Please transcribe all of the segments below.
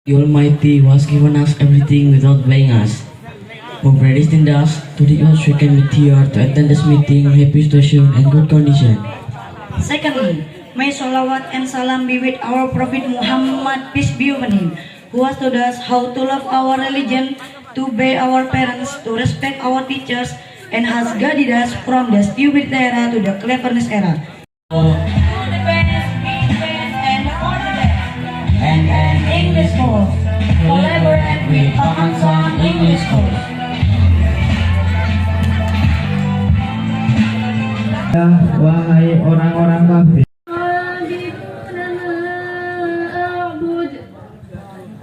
The Almighty was given us everything without blaming us, who predestined us to the earth we can meet here to attend this meeting in happy situation and good condition. Secondly, may salawat and salam be with our Prophet Muhammad, peace be upon him, who has taught us how to love our religion, to obey our parents, to respect our teachers, and has guided us from the stupid era to the cleverness era. And English course, collaborate with paman English course. Wahai orang-orang kafir,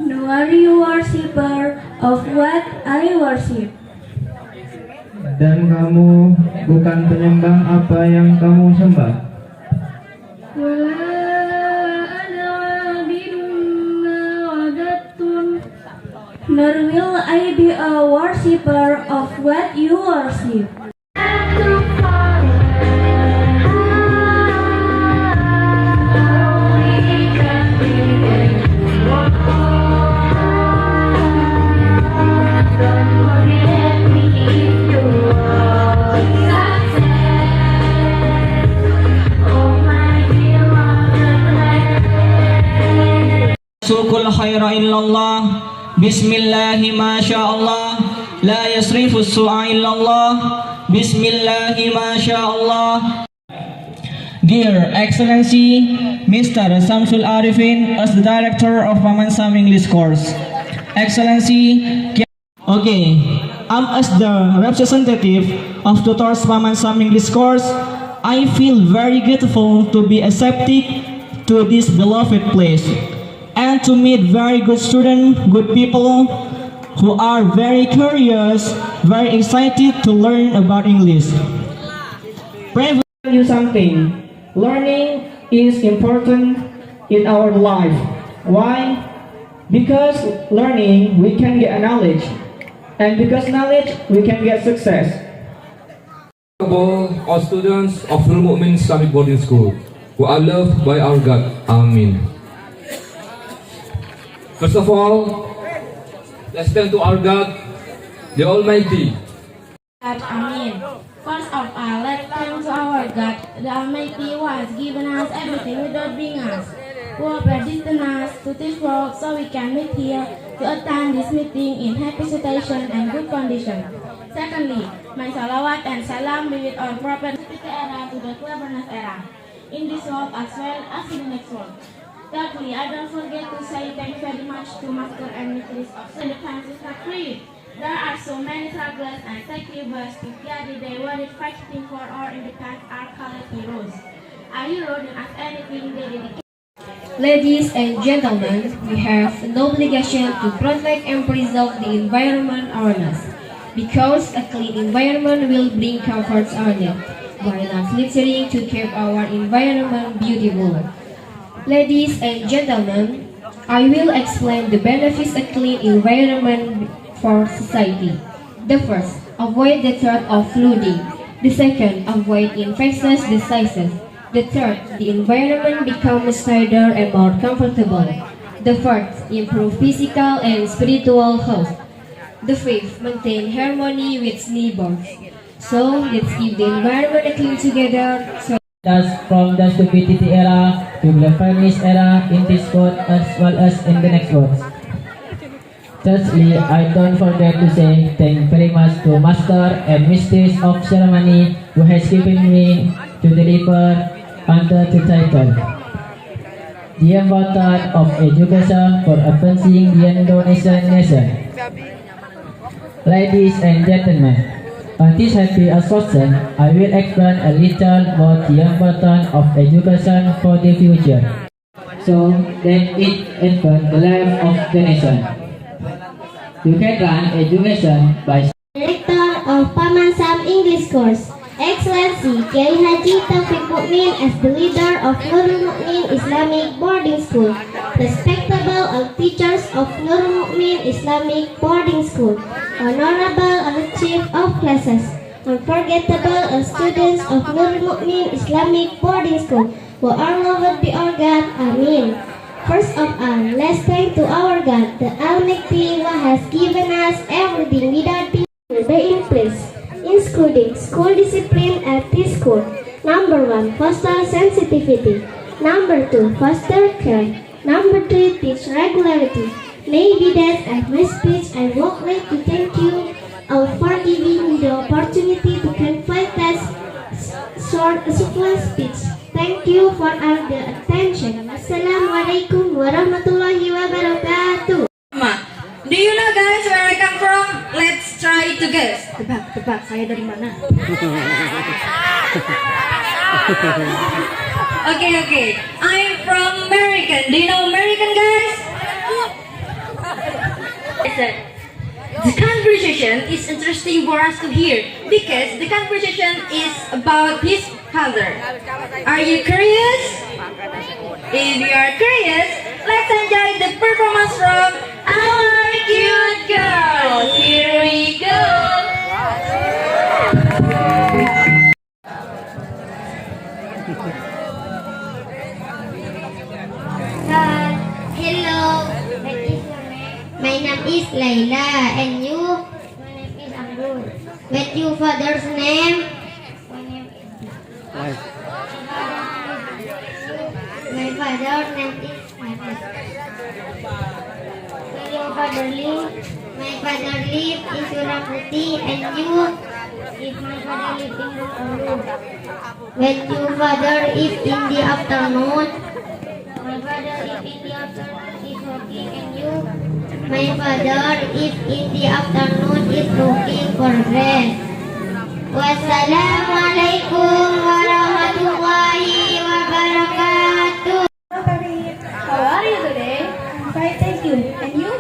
no are you worshipper of what I worship. dan kamu bukan penyembah apa yang kamu sembah. Nor will I be a worshipper of what you worship. Sukul khaira illallah, bismillahi masyaallah, la yasrifu su'a illallah, bismillahi masyaallah. Dear Excellency, Mr. Samsul Arifin, as the Director of Paman English Course. Excellency, okay, as the representative of tutors Paman English Course, I feel very grateful to be accepted to this beloved place, and to meet very good students, good people who are very curious, very excited to learn about English. Pray you something. Learning is important in our life. Why? Because learning we can get knowledge, and because knowledge we can get success. All students of Nurul Mukmin Islamic Boarding School who are loved by our God. Aamiin. First of all, let's turn to our God, the Almighty. Aamiin. First of all, let's thank to our God, the Almighty, who has given us everything without being us, who has predestined us to this world so we can meet here to attend this meeting in happy situation and good condition. Secondly, my salawat and salam be with our Prophet era to the cleverness era, in this world as well as in the next world. Thirdly, I don't forget to say thank you very much to Master and Mistress of Independence is not free. There are so many struggles and sacrifices to carry the world fighting for our independence are called heroes. A hero than as anything they dedicate. Ladies and gentlemen, we have an obligation to protect and preserve the environment around us, because a clean environment will bring comforts on it, while not littering to keep our environment beautiful. Ladies and gentlemen, I will explain the benefits a clean environment for society. The first, avoid the threat of flooding. The second, avoid infectious diseases. The third, the environment becomes tidier and more comfortable. The fourth, improve physical and spiritual health. The fifth, maintain harmony with neighbors. So, let's keep the environment clean together. Thus, from the stupidity era to the furnace era in this world as well as in the next world. Thirdly, I don't forget to say thank very much to Master and Mistress of Ceremony who has given me to deliver under the title, The Importance of Education for Advancing the Indonesian Nation. Ladies and gentlemen, on this happy occasion, I will explain a little about the importance of education for the future, so that it advances the life of the nation. You can run education by Director of Paman English Course, Excellency Kiai Haji Taufik Mukmin as the leader of Nurul Mukmin Islamic Boarding School, respectable all teachers of Nurul Mukmin Islamic Boarding School, honorable all chief of classes, unforgettable all students of Nurul Mukmin Islamic Boarding School, who are loved by our God. Aamiin. First of all, let's thank to our God, Almighty Allah has given us everything without being in place, including school discipline at this school. Number 1, foster sensitivity. Number 2, foster care. Number 3, teach regularity. Maybe that's at my speech. I would like to thank you all for giving me the opportunity to convey that short speech. Thank you for all the attention. Assalamualaikum warahmatullahi wabarakatuh. Do you know guys where I come from? Let's try to guess. Tebak, saya dari mana? Okay. I'm from American. Do you know American guys? The conversation is interesting for us to hear because the conversation is about his father. Are you curious? If you are curious, let's enjoy the performance from our cute girls. Here we go. Hello, my name is Laila, and you? My name is Abdul. What your father's name? My name is my father's name is Ahmad. Where your father live? My father live in Suraputi, and you? If my father live in Bengkulu. When your father is in the afternoon? My father is in the afternoon is working, and you? My father is in the afternoon is looking for bread. Wassalamualaikum warahmatullahi wabarakatuh. How are you today? Fine, thank you. And you?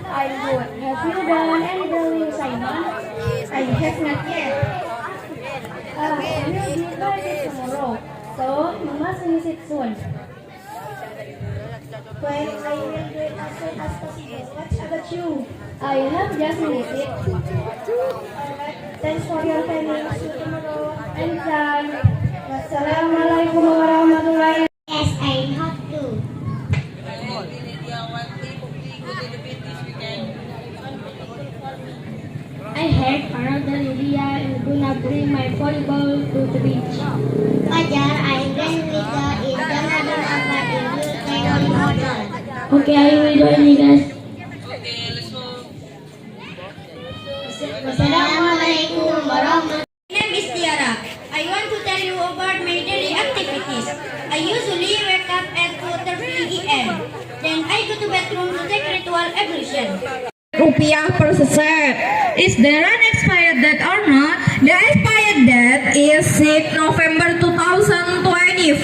I'm good. Have you done any drawing assignment? I have not yet. I will be ready tomorrow, so you must finish it soon. Well, I will do it as soon as possible. What about you? I have just finished it. Alright, thanks for your time. See you tomorrow. Anytime. Wassalamualaikum warahmatullahi wabarakatuh. Yes, I have to. I heard another Lydia is gonna bring my volleyball to the beach. Fajar, I ran with the international award in Blue Model. Okay, I will join you guys. Wassalamualaikum warahmatullahi. My name is Tiara. I want to tell you about my daily activities. I usually wake up at 4:30 a.m. Then I go to bathroom to take ritual ablution. Rupiah per set. Is there an expired date or not? The expired date is 6 November 2025.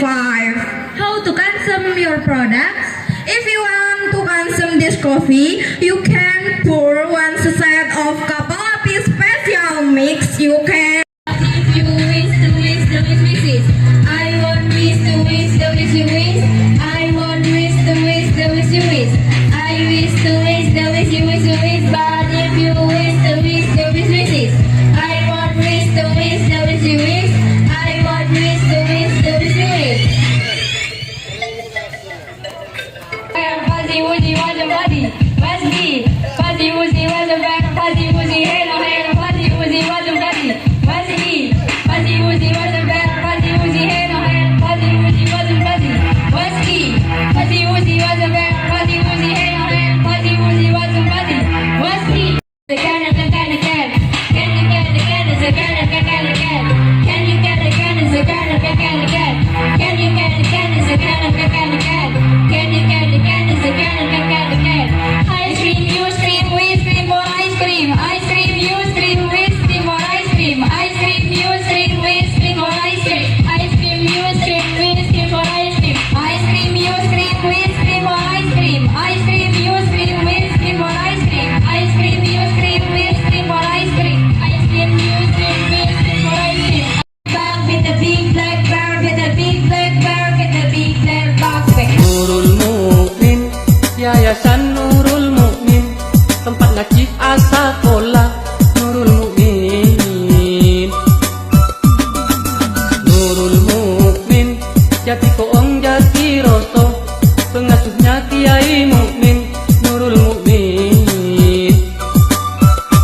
How to consume your products? If you want to consume this coffee, you can pour 1 sachet of Kapalapi special mix. You can. If you wish to wish the wishes, I want wish to wish the wish you wish. I want wish to wish the wish you wish. I wish to wish the wish you wish. But if you wish to wish the wishes, I want wish to wish the wish you wish. I want wish to wish the wish you wish. Fuzzy wuzzy was a buddy, Wesley. Fuzzy wuzzy was a back, fuzzy wuzzy halo halo, fuzzy wuzzy was a buddy, Wesley. Fuzzy wuzzy was a back, fuzzy wuzzy halo halo, fuzzy wuzzy was a buddy, Wesley. Fuzzy wuzzy was a back, fuzzy wuzzy halo halo, fuzzy wuzzy was a buddy, Wesley. The can of the can of can. Can you get the can is a can of the can of can. Can you get the can is a can of the can of can. Can you get the can is a can of the can of can. Can you get the can is a can of the can of can. Ice cream, you stream, we stream for ice cream. Ice cream, you stream, we stream for ice cream. Ice cream, you stream, we stream for ice cream. Ice cream, you stream, we stream for ice cream. Ice cream, you stream, we stream for ice cream. Ice cream, you stream, we stream for ice cream. Ice cream, you stream, we stream for ice cream. Ice cream, you stream, we stream for ice cream. Bag with the big black bar, with the big black bar, with the big black box. Nurul Mukmin, Yayasan